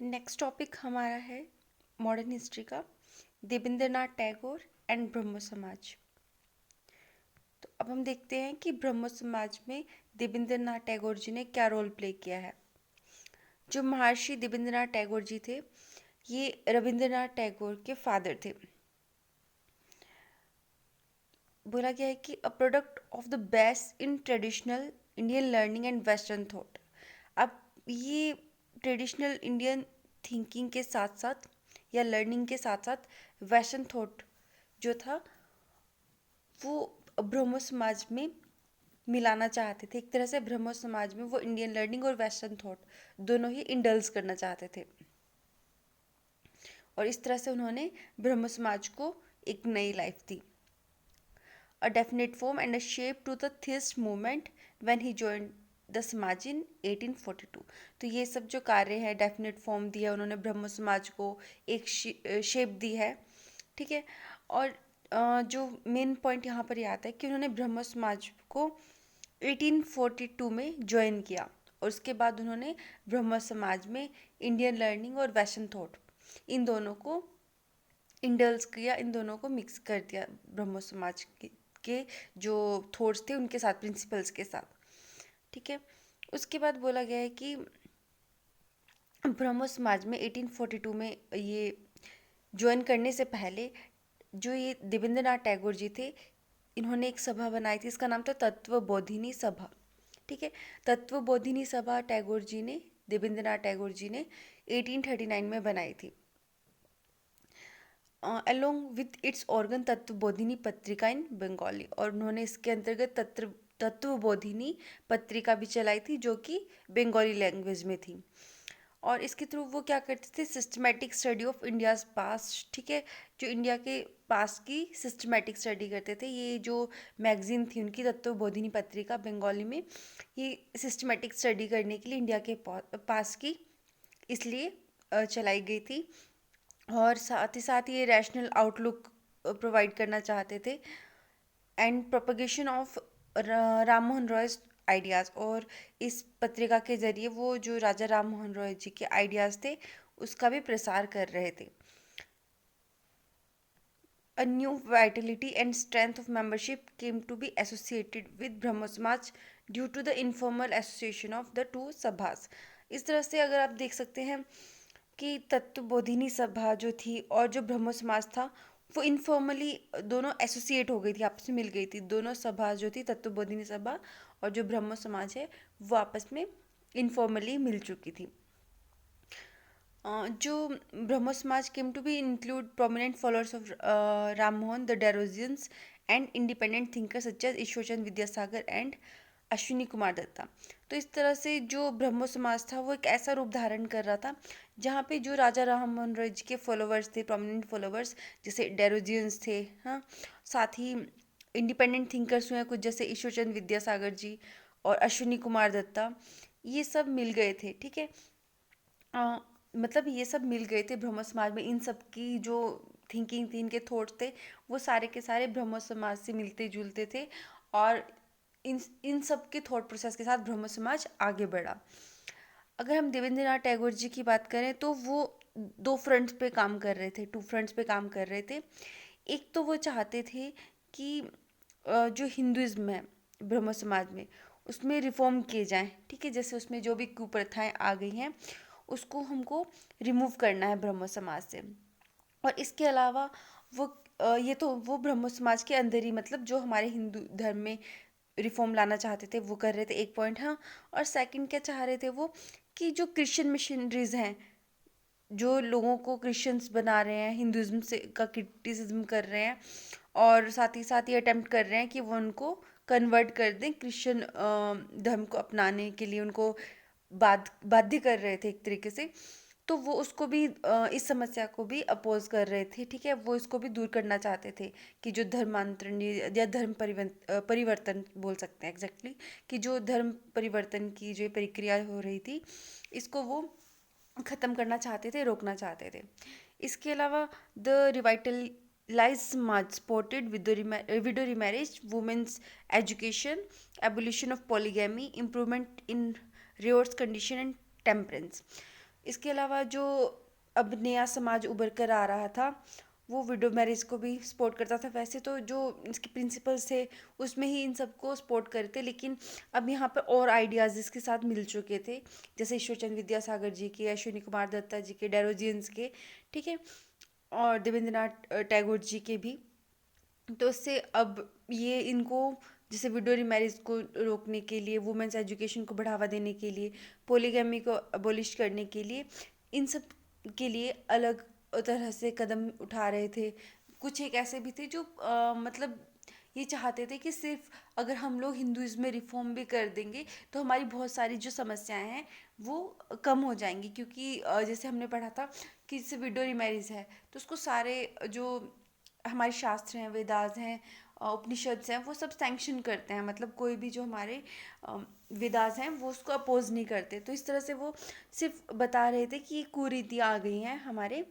Next topic हमारा है modern history का देवेंद्रनाथ टैगोर एंड ब्रह्मो समाज। तो अब हम देखते हैं कि ब्रह्मो समाज में देवेंद्रनाथ टैगोर जी ने क्या रोल प्ले किया है। जो महर्षि देवेंद्रनाथ टैगोर जी थे, ये रविंद्रनाथ टैगोर के फादर थे। बोला गया है कि a product of the best in traditional Indian learning and western thought. अब ये ट्रेडिशनल इंडियन थिंकिंग के साथ साथ या लर्निंग के साथ साथ वेस्टर्न थॉट जो था वो ब्रह्मो समाज में मिलाना चाहते थे। एक तरह से ब्रह्मो समाज में वो इंडियन लर्निंग और वेस्टर्न थॉट दोनों ही इंडल्ज करना चाहते थे, और इस तरह से उन्होंने ब्रह्मो समाज को एक नई life the. A definite form and a shape to the theist movement when he joined the समाज इन 1842। तो ये सब जो कार्य है, डेफिनेट फॉर्म दिया उन्होंने ब्रह्म समाज को, एक शेप दी है, ठीक है। और जो मेन पॉइंट यहाँ पर ये आता है कि उन्होंने ब्रह्म समाज को 1842 में ज्वाइन किया, और उसके बाद उन्होंने ब्रह्म समाज में इंडियन लर्निंग और वेस्टर्न थॉट इन दोनों को इंडल्स किया, इन दोनों को मिक्स कर दिया ब्रह्मो समाज के जो थॉट्स थे उनके साथ, प्रिंसिपल्स के साथ, ठीक है। उसके बाद बोला गया है कि ब्रह्मो समाज में 1842 में ये ज्वाइन करने से पहले जो ये देवेंद्रनाथ टैगोर जी थे, इन्होंने एक सभा बनाई थी, इसका नाम था तत्वबोधिनी सभा, ठीक है। तत्वबोधिनी सभा टैगोर जी ने, देवेंद्रनाथ टैगोर जी ने 1839 में बनाई थी, along with its organ Tattvabodhini पत्रिका इन बंगाली। और उन्होंने इसके अंतर्गत तत्वबोधिनी पत्रिका भी चलाई थी जो कि बंगाली लैंग्वेज में थी। और इसके थ्रू वो क्या करते थे, systematic study of India's past, ठीक है। जो इंडिया के पास्ट की सिस्टमेटिक स्टडी करते थे। ये जो मैगजीन थी उनकी तत्वबोधिनी पत्रिका बंगाली में, ये सिस्टमेटिक स्टडी करने के लिए इंडिया के पास्ट की इसलिए चलाई गई थी, और साथ ही साथ ये रैशनल आउटलुक प्रोवाइड करना चाहते थे and propagation of Ram Mohan Roy ideas. और इस पत्रिका के ज़रिए वो जो राजा राम मोहन रॉय जी के आइडियाज़ थे उसका भी प्रसार कर रहे थे। A new vitality and strength of membership came to be associated with Brahmo Samaj due to the informal association of the two sabhas। इस तरह से अगर आप देख सकते हैं कि तत्वबोधिनी सभा जो थी और जो ब्रह्मो समाज था वो इनफॉर्मली दोनों एसोसिएट हो गई थी, आपस में मिल गई थी। दोनों सभा जो थी, तत्वबोधिनी सभा और जो ब्रह्मो समाज है, वो आपस में इनफॉर्मली मिल चुकी थी। जो Brahmo Samaj came to be include prominent followers of Ram Mohan the Derozians and independent thinker such as Ishwarchand Vidyasagar and Ashwini Kumar Dutta. तो इस तरह से जो ब्रह्मो समाज था वो एक ऐसा रूप धारण कर रहा था जहाँ पे जो राजा राम मोहन रॉय जी के फॉलोअर्स थे, प्रोमिनेंट फॉलोअर्स जैसे डेरोजियंस थे, हाँ, साथ ही इंडिपेंडेंट थिंकर्स हुए कुछ जैसे ईश्वरचंद विद्यासागर जी और अश्विनी कुमार दत्ता, ये सब मिल गए थे, ठीक है। मतलब ये सब मिल गए थे ब्रह्मो समाज में। इन सब की जो थिंकिंग थी, इनके थॉट्स थे, वो सारे के सारे ब्रह्मो समाज से मिलते जुलते थे, और इन सब के थॉट प्रोसेस के साथ ब्रह्मो समाज आगे बढ़ा। अगर हम देवेंद्रनाथ टैगोर जी की बात करें तो वो दो फ्रंट्स पे काम कर रहे थे, टू फ्रंट्स पे काम कर रहे थे। एक तो वो चाहते थे कि जो हिंदुज़्म है ब्रह्मो समाज में उसमें रिफॉर्म किए जाएं, ठीक है। जैसे उसमें जो भी कुप्रथाएं आ गई हैं उसको हमको रिमूव करना है ब्रह्मो समाज से। और इसके अलावा वो ये तो वो ब्रह्मो समाज के अंदर ही, मतलब जो हमारे हिंदू धर्म में रिफॉर्म लाना चाहते थे वो कर रहे थे, एक पॉइंट, हाँ। और सेकंड क्या चाह रहे थे वो, कि जो क्रिश्चियन मिशनरीज हैं, जो लोगों को क्रिश्चियंस बना रहे हैं, हिंदुज़्म से का क्रिटिसिज्म कर रहे हैं, और साथ ही साथ ये अटेम्प्ट कर रहे हैं कि वो उनको कन्वर्ट कर दें क्रिश्चियन धर्म को अपनाने के लिए, उनको बाध्य कर रहे थे एक तरीके से। तो वो उसको भी इस समस्या को भी अपोज कर रहे थे, ठीक है। वो इसको भी दूर करना चाहते थे कि जो धर्मांतरण या धर्म परिवर्तन बोल सकते हैं एग्जैक्टली, कि जो धर्म परिवर्तन की जो प्रक्रिया हो रही थी इसको वो ख़त्म करना चाहते थे, रोकना चाहते थे। इसके अलावा the revitalize Samaj supported widow remarriage, women's education, abolition of polygamy, improvement in ryots condition and temperance. इसके अलावा जो अब नया समाज उभर कर आ रहा था वो विडो मैरिज को भी सपोर्ट करता था। वैसे तो जो इसके प्रिंसिपल्स थे उसमें ही इन सबको सपोर्ट करते, लेकिन अब यहाँ पर और आइडियाज़ इसके साथ मिल चुके थे, जैसे ईश्वरचंद विद्यासागर जी के, अश्विनी कुमार दत्ता जी के, डेरोजियंस के, ठीक है, और देवेंद्रनाथ टैगोर जी के भी। तो इससे अब ये इनको जैसे विडो मैरिज को रोकने के लिए, वुमेन्स एजुकेशन को बढ़ावा देने के लिए, पोलीगैमी को अबोलिश करने के लिए, इन सब के लिए अलग तरह से कदम उठा रहे थे। कुछ एक ऐसे भी थे जो मतलब ये चाहते थे कि सिर्फ अगर हम लोग हिंदुइज्म में रिफॉर्म भी कर देंगे तो हमारी बहुत सारी जो समस्याएं हैं वो कम हो जाएंगी, क्योंकि जैसे हमने पढ़ा था कि जैसे विडो मैरिज है तो उसको सारे जो हमारे शास्त्र हैं, वेदास हैं, उपनिषद हैं, वो सब सैंक्शन करते हैं। मतलब कोई भी जो हमारे वेदास हैं वो उसको अपोज नहीं करते। तो इस तरह से वो सिर्फ बता रहे थे कि कुरीतियाँ आ गई हैं हमारे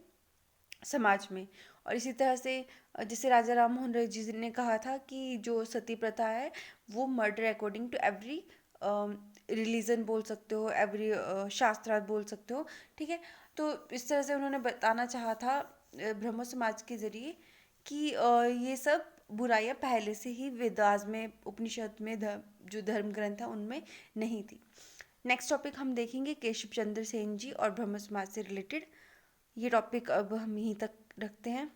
समाज में। और इसी तरह से जैसे राजा राम मोहन राय जी ने कहा था कि जो सती प्रथा है वो murder according to every religion बोल सकते हो, एवरी शास्त्रार्थ बोल सकते हो, ठीक है। तो इस तरह से उन्होंने बताना चाहा था ब्रह्मो समाज के जरिए कि ये सब बुराइयां पहले से ही वेदास में, उपनिषद में, जो धर्म ग्रंथ है उनमें नहीं थी। नेक्स्ट टॉपिक हम देखेंगे केशव चंद्र सेन जी और ब्रह्म समाज से रिलेटेड। ये टॉपिक अब हम यहीं तक रखते हैं।